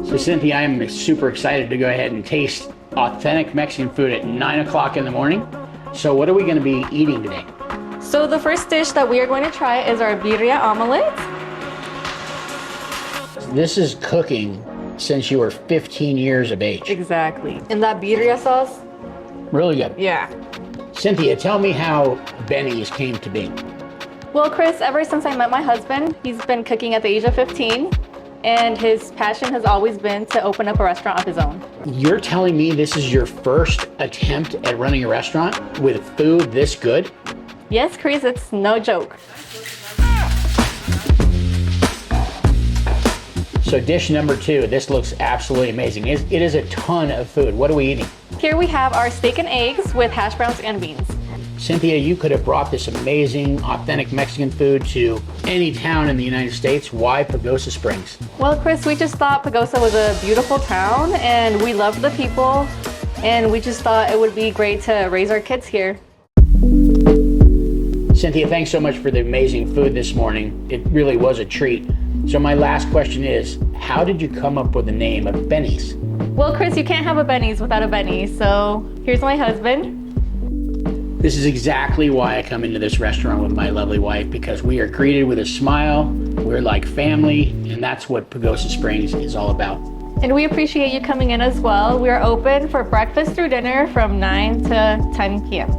So Cynthia, I'm super excited to go ahead and taste authentic Mexican food at 9 o'clock in the morning. So what are we going to be eating today? So the first dish that we are going to try is our birria omelet. This is cooking since you were 15 years of age. Exactly. And that birria sauce? Really good. Yeah. Cynthia, tell me how Beny's came to be. Well, Chris, ever since I met my husband, he's been cooking at the age of 15, and his passion has always been to open up a restaurant of his own. You're telling me this is your first attempt at running a restaurant with food this good? Yes, Chris, it's no joke. So dish number 2, this looks absolutely amazing. It is a ton of food. What are we eating? Here we have our steak and eggs with hash browns and beans. Cynthia, you could have brought this amazing, authentic Mexican food to any town in the United States. Why Pagosa Springs? Well, Chris, we just thought Pagosa was a beautiful town, and we loved the people, and we just thought it would be great to raise our kids here. Cynthia, thanks so much for the amazing food this morning. It really was a treat. So my last question is, how did you come up with the name of Beny's? Well, Chris, you can't have a Beny's without a Beny, so here's my husband. This is exactly why I come into this restaurant with my lovely wife, because we are greeted with a smile, we're like family, and that's what Pagosa Springs is all about. And we appreciate you coming in as well. We are open for breakfast through dinner from 9 to 10 p.m.